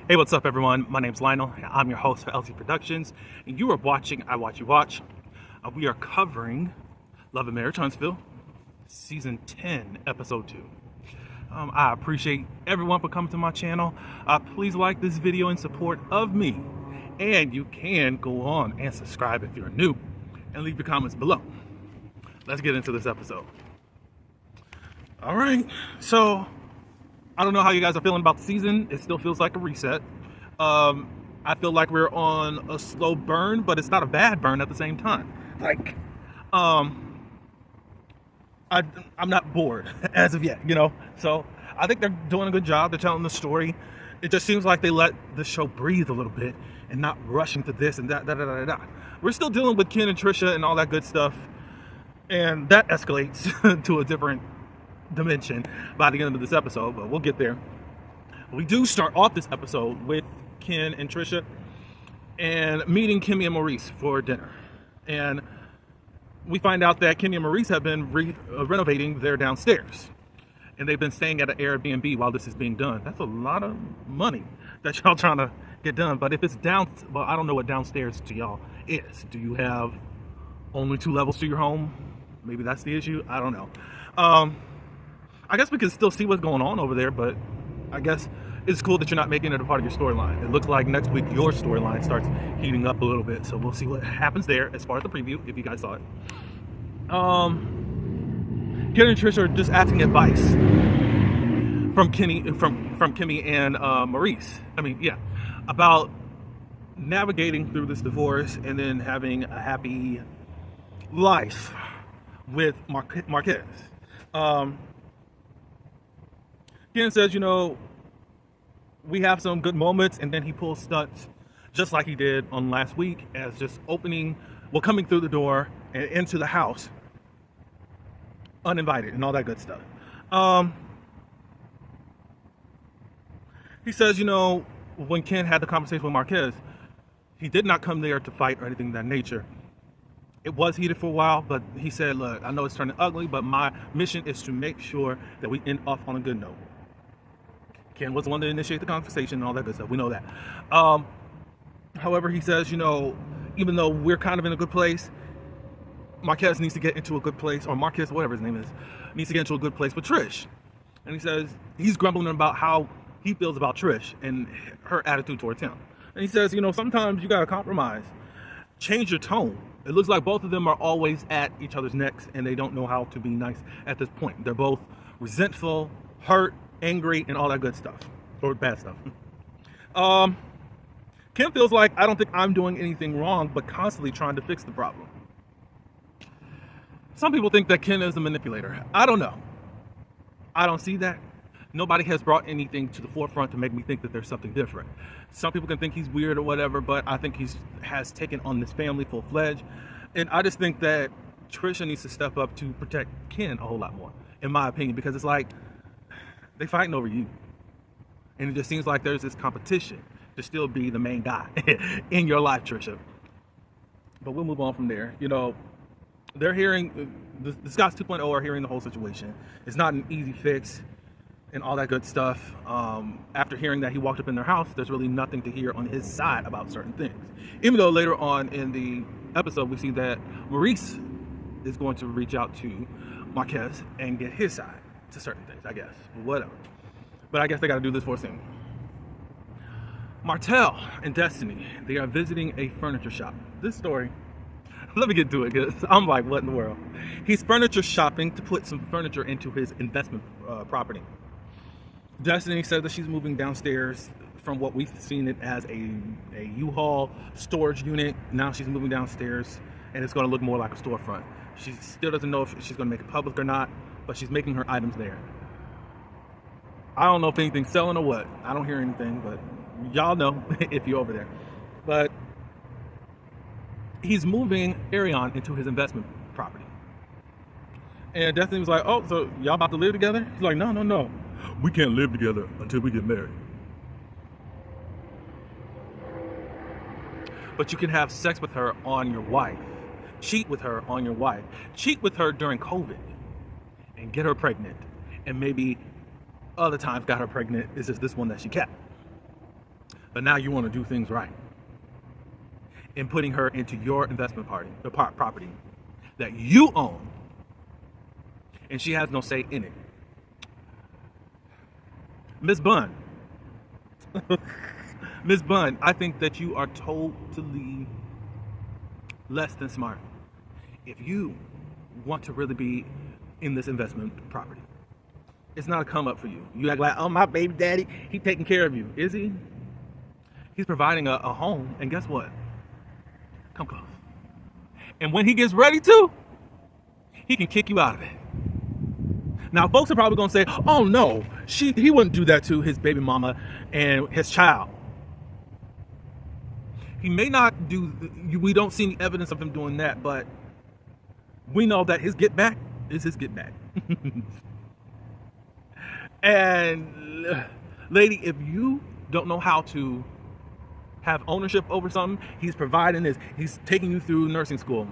Hey, what's up, everyone? My name's Lionel. I'm your host for LT Productions, and you are watching I Watch You Watch. We are covering Love and Marriage Huntsville, Season 10, Episode 2. I appreciate everyone for coming to my channel. Please like this video in support of me, and you can go on and subscribe if you're new, and leave your comments below. Let's get into this episode. All right, so I don't know how you guys are feeling about the season. It still feels like a reset. I feel like we're on a slow burn, but it's not a bad burn at the same time. Like, I'm not bored as of yet, you know? So I think they're doing a good job. They're telling the story. It just seems like they let the show breathe a little bit and not rushing to this and that. We're still dealing with Ken and Trisha and all that good stuff. And that escalates to a different dimension by the end of this episode, but we'll get there. We do start off this episode with Ken and Trisha and meeting Kimmy and Maurice for dinner, and we find out that Kimmy and Maurice have been renovating their downstairs, and they've been staying at an Airbnb while this is being done. That's a lot of money that y'all trying to get done. But if it's down, well, I don't know what downstairs to y'all is. Do you have only 2 levels to your home? Maybe that's the issue. I don't know. I guess we can still see what's going on over there, but I guess it's cool that you're not making it a part of your storyline. It looks like next week your storyline starts heating up a little bit, so we'll see what happens there as far as the preview, if you guys saw it. Ken and Trish are just asking advice from Kimmy and Maurice. About navigating through this divorce and then having a happy life with Marquez. Ken says, you know, we have some good moments, and then he pulls stunts just like he did on last week, as just coming through the door and into the house uninvited and all that good stuff. He says, you know, when Ken had the conversation with Marquez, he did not come there to fight or anything of that nature. It was heated for a while, but he said, look, I know it's turning ugly, but my mission is to make sure that we end off on a good note. Ken was the one to initiate the conversation and all that good stuff. We know that. However, he says, you know, even though we're kind of in a good place, Marquez needs to get into a good place, or Marquez, whatever his name is, needs to get into a good place with Trish. And he says he's grumbling about how he feels about Trish and her attitude towards him. And he says, you know, sometimes you got to compromise. Change your tone. It looks like both of them are always at each other's necks, and they don't know how to be nice at this point. They're both resentful, hurt, angry, and all that good stuff, or bad stuff. Kim feels like, I don't think I'm doing anything wrong, but constantly trying to fix the problem. Some people think that Ken is a manipulator. I don't know. I don't see that. Nobody has brought anything to the forefront to make me think that there's something different. Some people can think he's weird or whatever, but I think has taken on this family full-fledged. And I just think that Trisha needs to step up to protect Ken a whole lot more, in my opinion, because it's like, they fighting over you. And it just seems like there's this competition to still be the main guy in your life, Trisha. But we'll move on from there. You know, they're hearing, the Scotts 2.0 are hearing the whole situation. It's not an easy fix and all that good stuff. After hearing that he walked up in their house, there's really nothing to hear on his side about certain things. Even though later on in the episode, we see that Maurice is going to reach out to Marquez and get his side to certain things, I guess. Whatever. But I guess they got to do this for a scene. Martell and Destiny, they are visiting a furniture shop. This story, let me get to it, because I'm like, what in the world? He's furniture shopping to put some furniture into his investment property. Destiny says that she's moving downstairs from what we've seen it as a U-Haul storage unit. Now she's moving downstairs, and it's going to look more like a storefront. She still doesn't know if she's going to make it public or not, but she's making her items there. I don't know if anything's selling or what. I don't hear anything, but y'all know if you're over there. But he's moving Arion into his investment property. And Destiny was like, oh, so y'all about to live together? He's like, no. We can't live together until we get married. But you can have sex with her on your wife. Cheat with her on your wife. Cheat with her during COVID. And get her pregnant. And maybe other times got her pregnant. It's just this one that she kept. But now you want to do things right in putting her into your investment property that you own, and she has no say in it. Ms. Bunn, Ms. Bunn, I think that you are totally less than smart if you want to really be in this investment property. It's not a come up for you. You act like, oh, my baby daddy, he's taking care of you. Is he? He's providing a home, and guess what? Come close. And when he gets ready to, he can kick you out of it. Now, folks are probably going to say, oh, no, he wouldn't do that to his baby mama and his child. He may not do, we don't see any evidence of him doing that, but we know that his get back is his get back. And, lady, if you don't know how to have ownership over something, he's providing this, he's taking you through nursing school.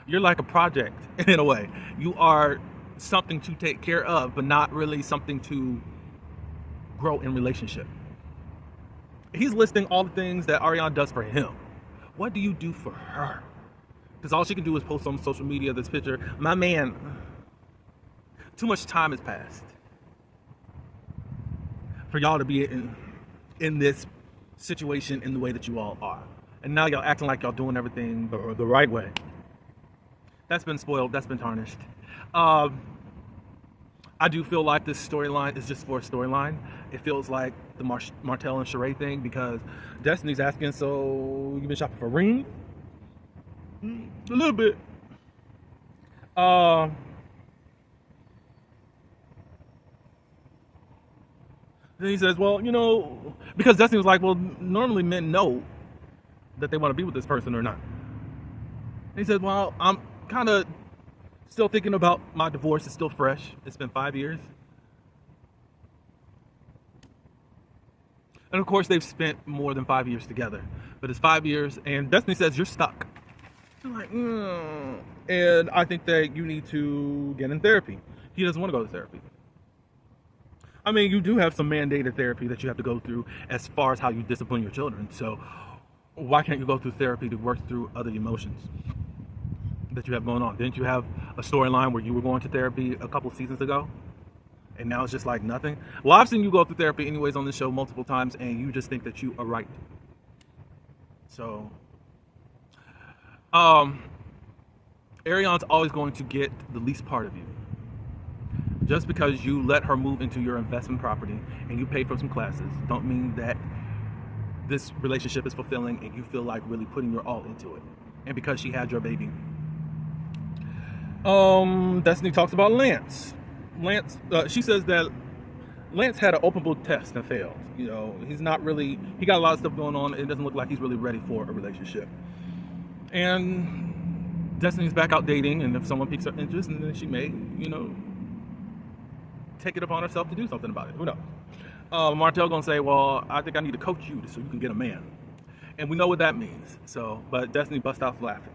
You're like a project in a way. You are something to take care of, but not really something to grow in relationship. He's listing all the things that Ariana does for him. What do you do for her? Because all she can do is post on social media this picture. My man, too much time has passed for y'all to be in this situation in the way that you all are. And now y'all acting like y'all doing everything the right way. That's been spoiled. That's been tarnished. I do feel like this storyline is just for a storyline. It feels like the Martell and Sheree thing, because Destiny's asking, so you been shopping for a ring? A little bit. Then he says, well, you know, because Destiny was like, well, normally men know that they want to be with this person or not. And he said, well, I'm kind of still thinking about my divorce. It's still fresh. It's been 5 years. And of course, they've spent more than 5 years together. But it's 5 years, and Destiny says, you're stuck. I'm like, And I think that you need to get in therapy. He doesn't want to go to therapy. I mean, you do have some mandated therapy that you have to go through as far as how you discipline your children. So why can't you go through therapy to work through other emotions that you have going on? Didn't you have a storyline where you were going to therapy a couple seasons ago? And now it's just like nothing? Well, I've seen you go through therapy anyways on this show multiple times, and you just think that you are right. So, Ariana's always going to get the least part of you. Just because you let her move into your investment property and you pay for some classes, don't mean that this relationship is fulfilling and you feel like really putting your all into it. And because she had your baby. Destiny talks about Lance. She says that Lance had an open book test and failed. You know, he's not really, he got a lot of stuff going on. It doesn't look like he's really ready for a relationship. And Destiny's back out dating, and if someone piques her interest, and then she may, you know, take it upon herself to do something about it. Who knows? Martell gonna say, well, I think I need to coach you so you can get a man. And we know what that means. So, but Destiny busts out laughing.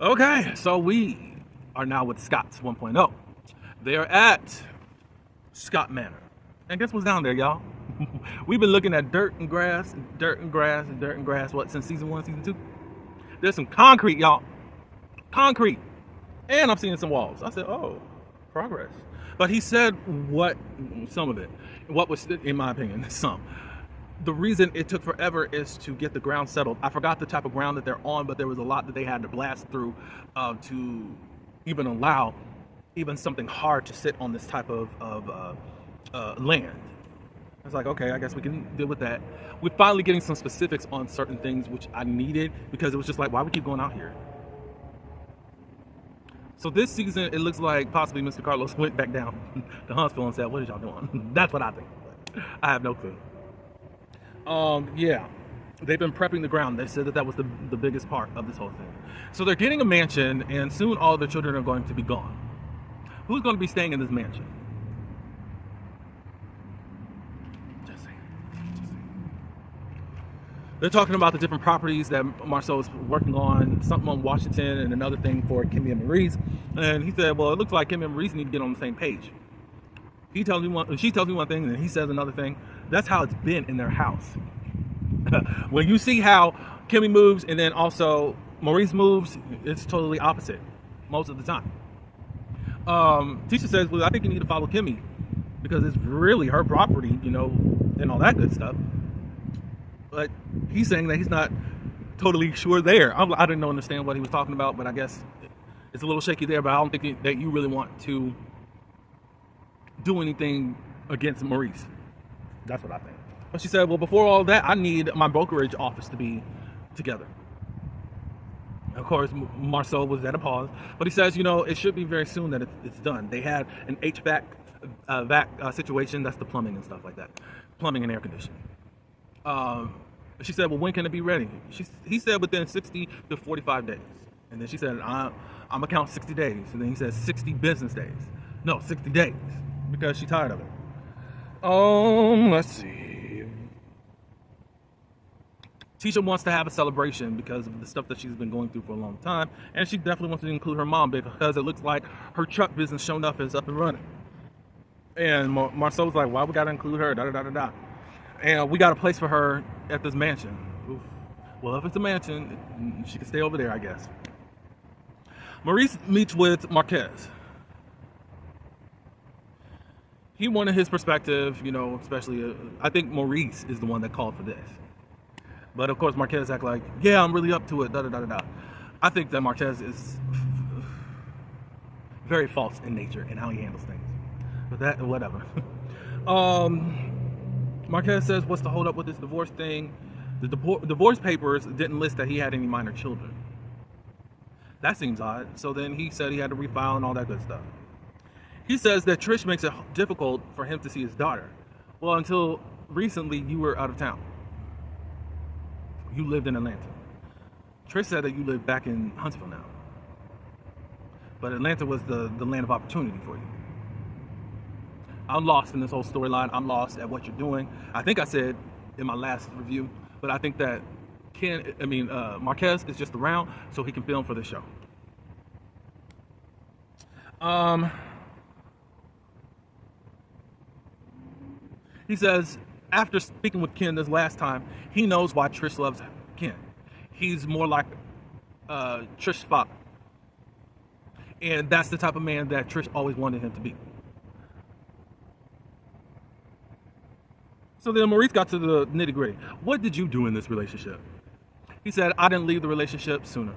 Okay, so we are now with Scott's 1.0. They're at Scott Manor. And guess what's down there, y'all? We've been looking at dirt and grass, and dirt and grass, and dirt and grass, what, since season 1, season 2? There's some concrete, y'all. Concrete. And I'm seeing some walls. I said, oh, progress. But he said some of it, what was, in my opinion, some. The reason it took forever is to get the ground settled. I forgot the type of ground that they're on, but there was a lot that they had to blast through to even allow even something hard to sit on this type of land. I was like, okay, I guess we can deal with that. We're finally getting some specifics on certain things, which I needed, because it was just like, why we keep going out here? So this season, it looks like possibly Mr. Carlos went back down to Huntsville and said, what is y'all doing? That's what I think. I have no clue. Yeah, they've been prepping the ground. They said that was the biggest part of this whole thing. So they're getting a mansion, and soon all their children are going to be gone. Who's going to be staying in this mansion? Just saying. They're talking about the different properties that Marcel is working on, something on Washington and another thing for Kimmy and Maurice. And he said, well, it looks like Kimmy and Maurice need to get on the same page. She tells me one thing, and he says another thing. That's how it's been in their house. When you see how Kimmy moves and then also Maurice moves, it's totally opposite most of the time. Tisha says, well, I think you need to follow Kimmy because it's really her property, you know, and all that good stuff. But he's saying that he's not totally sure there. I didn't understand what he was talking about, but I guess it's a little shaky there. But I don't think that you really want to do anything against Maurice. That's what I think. But she said, well, before all that, I need my brokerage office to be together. Of course, Marceau was at a pause, but he says, you know, it should be very soon that it's done. They had an HVAC situation, that's the plumbing and stuff like that, plumbing and air conditioning. She said, well, when can it be ready? He said within 60 to 45 days. And then she said, I'm gonna count 60 days. And then he said 60 business days. No, 60 days, because she's tired of it. Let's see. Tisha wants to have a celebration because of the stuff that she's been going through for a long time, and she definitely wants to include her mom because it looks like her truck business shown enough is up and running. And Marceau's like, why we gotta include her? Da da da da da. And we got a place for her at this mansion. Oof. Well, if it's a mansion, she can stay over there, I guess. Maurice meets with Marquez. He wanted his perspective, you know, especially, I think Maurice is the one that called for this. But of course, Marquez act like, yeah, I'm really up to it, da da da da da. I think that Marquez is very false in nature and how he handles things. But that, whatever. Marquez says, what's the hold up with this divorce thing? The divorce papers didn't list that he had any minor children. That seems odd. So then he said he had to refile and all that good stuff. He says that Trish makes it difficult for him to see his daughter. Well, until recently, you were out of town. You lived in Atlanta. Trish said that you live back in Huntsville now. But Atlanta was the land of opportunity for you. I'm lost in this whole storyline. I'm lost at what you're doing. I think I said in my last review, but I think that Marquez is just around so he can film for the show. He says, after speaking with Ken this last time, he knows why Trish loves Ken. He's more like Trish's father. And that's the type of man that Trish always wanted him to be. So then Maurice got to the nitty gritty. What did you do in this relationship? He said, I didn't leave the relationship sooner.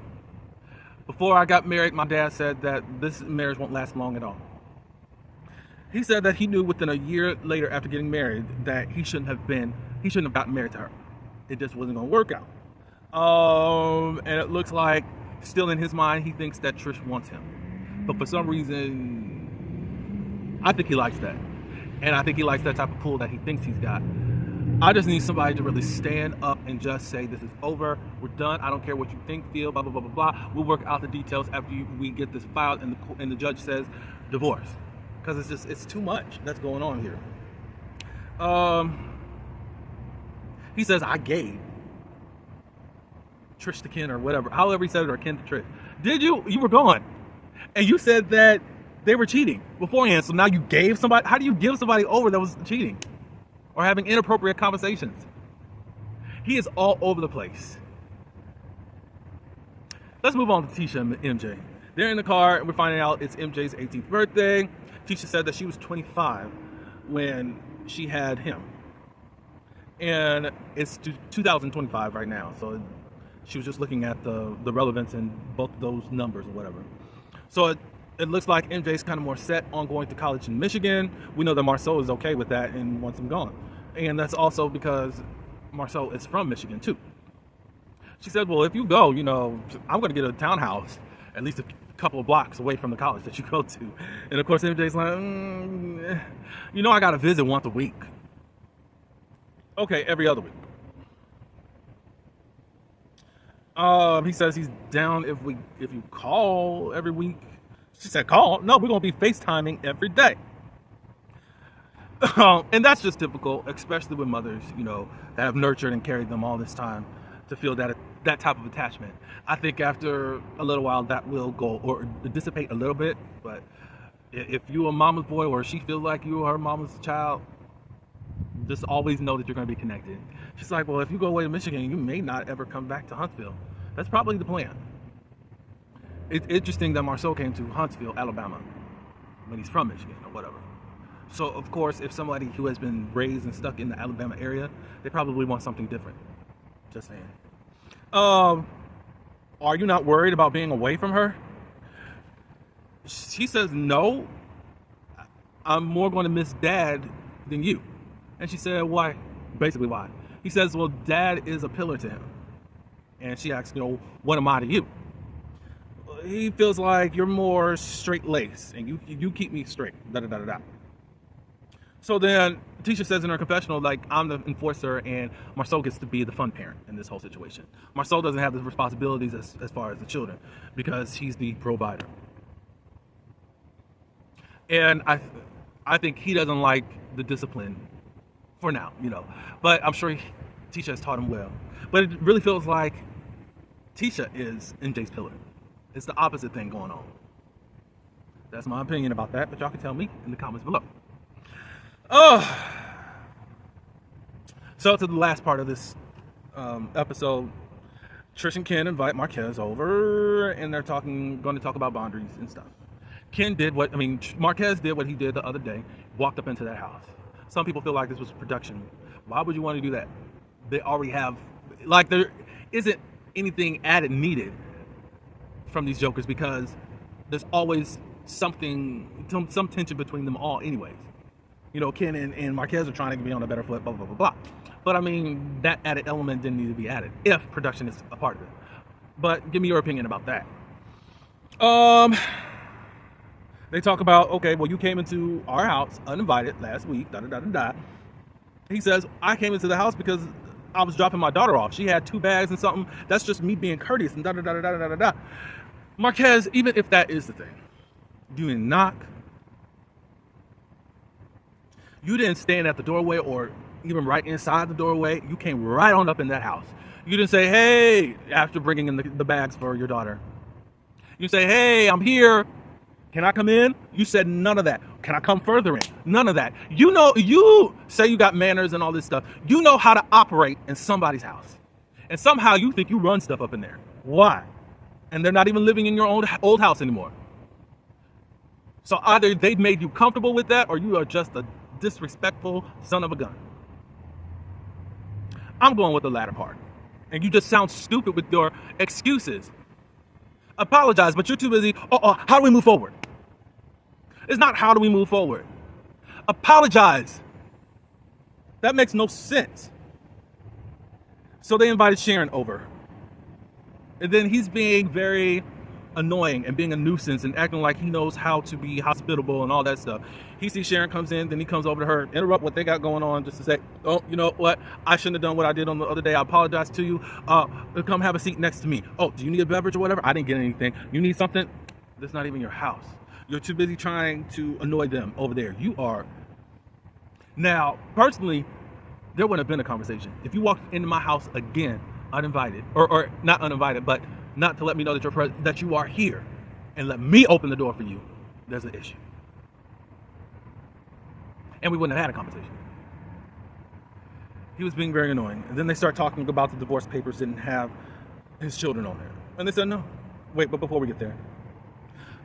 Before I got married, my dad said that this marriage won't last long at all. He said that he knew within a year later after getting married that he shouldn't have gotten married to her. It just wasn't going to work out. And it looks like still in his mind, he thinks that Trish wants him. But for some reason, I think he likes that. And I think he likes that type of pull that he thinks he's got. I just need somebody to really stand up and just say, this is over, we're done, I don't care what you think, feel, blah, blah, blah, blah, blah. We'll work out the details after we get this filed and the judge says divorce. Because it's too much that's going on here. He says, I gave Trish to Ken or whatever, however he said it, or Ken to Trish. Did you? You were gone. And you said that they were cheating beforehand, so now you gave somebody, how do you give somebody over that was cheating? Or having inappropriate conversations? He is all over the place. Let's move on to Tisha and MJ. They're in the car, and we're finding out it's MJ's 18th birthday. Tisha said that she was 25 when she had him. And it's 2025 right now, so she was just looking at the relevance in both of those numbers or whatever. So it looks like MJ's kind of more set on going to college in Michigan. We know that Marceau is okay with that and wants him gone. And that's also because Marceau is from Michigan too. She said, well, if you go, you know, I'm going to get a townhouse at least a couple of blocks away from the college that you go to. And of course, MJ's like, you know, I got to visit once a week. Okay, every other week. He says he's down if you call every week. She said, call? No, we're going to be FaceTiming every day. And that's just typical, especially with mothers, you know, that have nurtured and carried them all this time to feel that type of attachment. I think after a little while that will go or dissipate a little bit. But if you're a mama's boy or she feels like you are her mama's child, Just always know that you're going to be connected. She's like, well, if you go away to Michigan, you may not ever come back to Huntsville. That's probably the plan. It's interesting that Marceau came to Huntsville, Alabama, when he's from Michigan or whatever. So, of course, if somebody who has been raised and stuck in the Alabama area, they probably want something different. Just saying. Are you not worried about being away from her? She says, no. I'm more going to miss Dad than you. And she said, why? Basically, why? He says, well, Dad is a pillar to him. And she asks, what am I to you? He feels like you're more straight-laced, and you keep me straight, da-da-da-da-da. So then Tisha says in her confessional, like, I'm the enforcer, and Marceau gets to be the fun parent in this whole situation. Marceau doesn't have the responsibilities as far as the children, because he's the provider. And I think he doesn't like the discipline for now, But I'm sure Tisha has taught him well. But it really feels like Tisha is MJ's pillar. It's the opposite thing going on. That's my opinion about that, but y'all can tell me in the comments below. So to the last part of this episode, Trish and Ken invite Marquez over, and they're going to talk about boundaries and stuff. Marquez did what he did the other day, walked up into that house. Some people feel like this was production. Why would you want to do that? They already have, there isn't anything added needed from these jokers, because there's always some tension between them all anyways. Ken and Marquez are trying to be on a better foot, blah, blah, blah, blah. But that added element didn't need to be added if production is a part of it. But give me your opinion about that. They talk about, okay, well, you came into our house uninvited last week, da-da-da-da-da. He says, I came into the house because I was dropping my daughter off. She had 2 bags and something. That's just me being courteous and da-da-da-da-da-da-da. Marquez, even if that is the thing, you didn't knock. You didn't stand at the doorway or even right inside the doorway. You came right on up in that house. You didn't say, hey, after bringing in the bags for your daughter. You say, hey, I'm here. Can I come in? You said none of that. Can I come further in? None of that. You say you got manners and all this stuff. You know how to operate in somebody's house. And somehow you think you run stuff up in there. Why? And they're not even living in your old house anymore. So either they've made you comfortable with that, or you are just a disrespectful son of a gun. I'm going with the latter part. And you just sound stupid with your excuses. Apologize, but you're too busy. How do we move forward? It's not how do we move forward. Apologize. That makes no sense. So they invited Sharon over. And then he's being very annoying and being a nuisance and acting like he knows how to be hospitable and all that stuff. He sees Sharon comes in, then he comes over to her, interrupt what they got going on just to say, oh, you know what? I shouldn't have done what I did on the other day. I apologize to you. Come have a seat next to me. Oh, do you need a beverage or whatever? I didn't get anything. You need something? That's not even your house. You're too busy trying to annoy them over there. You are. Now, personally, there wouldn't have been a conversation. If you walked into my house again, uninvited, or not uninvited, but not to let me know that that you are here and let me open the door for you, there's an issue. And we wouldn't have had a conversation. He was being very annoying. And then they start talking about the divorce papers didn't have his children on there. And they said no. Wait, but before we get there,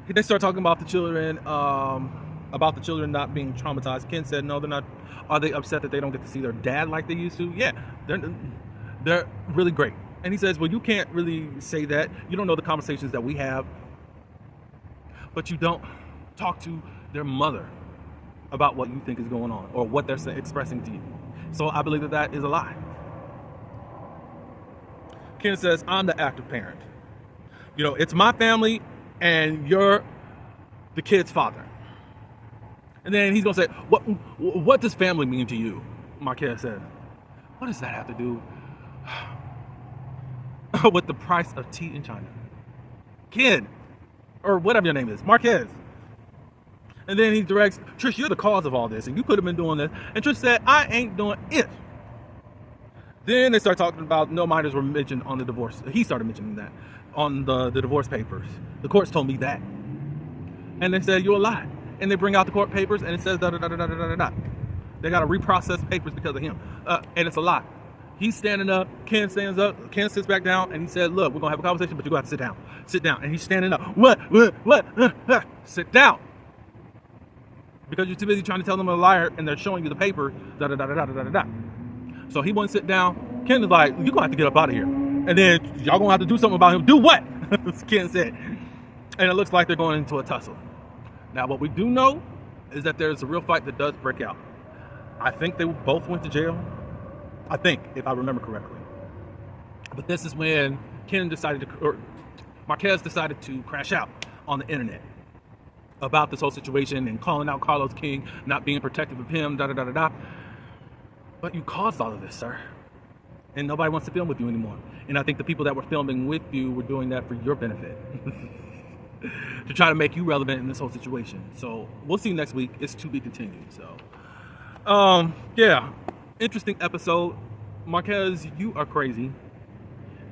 they start talking about the children, not being traumatized. Ken said no, they're not. Are they upset that they don't get to see their dad like they used to? Yeah, they're really great. And he says, well, you can't really say that. You don't know the conversations that we have. But you don't talk to their mother about what you think is going on or what they're expressing to you. So I believe that that is a lie. Ken says, I'm the active parent. You know, it's my family and you're the kid's father. And then he's going to say, what does family mean to you? Marquez says, what does that have to do with the price of tea in China? Kid, or whatever your name is, Marquez. And then he directs, Trish, you're the cause of all this, and you could have been doing this. And Trish said, I ain't doing it. Then they start talking about no minors were mentioned on the divorce. He started mentioning that on the divorce papers. The courts told me that. And they said, you're a lie. And they bring out the court papers, and it says da-da-da-da-da-da-da. They got to reprocess papers because of him. And it's a lie. He's standing up. Ken stands up. Ken sits back down, and he said, look, we're going to have a conversation, but you're going to have to sit down. Sit down. And he's standing up. What? Sit down. Because you're too busy trying to tell them I'm a liar, and they're showing you the paper, da-da-da-da-da-da-da-da. So he wouldn't sit down. Ken is like, you're going to have to get up out of here. And then y'all going to have to do something about him. Do what? Ken said. And it looks like they're going into a tussle. Now, what we do know is that there's a real fight that does break out. I think they both went to jail. I think, if I remember correctly. But this is when Marquez decided to crash out on the internet about this whole situation and calling out CarlosKing, not being protective of him, da-da-da-da-da. But you caused all of this, sir. And nobody wants to film with you anymore. And I think the people that were filming with you were doing that for your benefit. To try to make you relevant in this whole situation. So we'll see you next week. It's to be continued. So, yeah. Interesting episode. Marquez, you are crazy,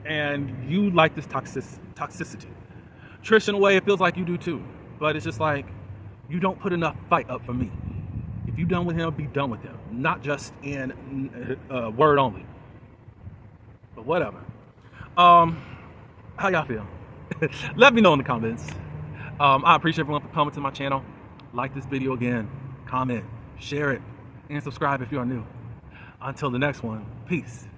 and you like this toxicity. Trish, in a way, it feels like you do too, but it's just like you don't put enough fight up for me. If you're done with him, be done with him, not just in word only. But whatever. How y'all feel? Let me know in the comments. I appreciate everyone for coming to my channel. Like this video again, comment, share it, and subscribe if you are new. Until the next one, peace.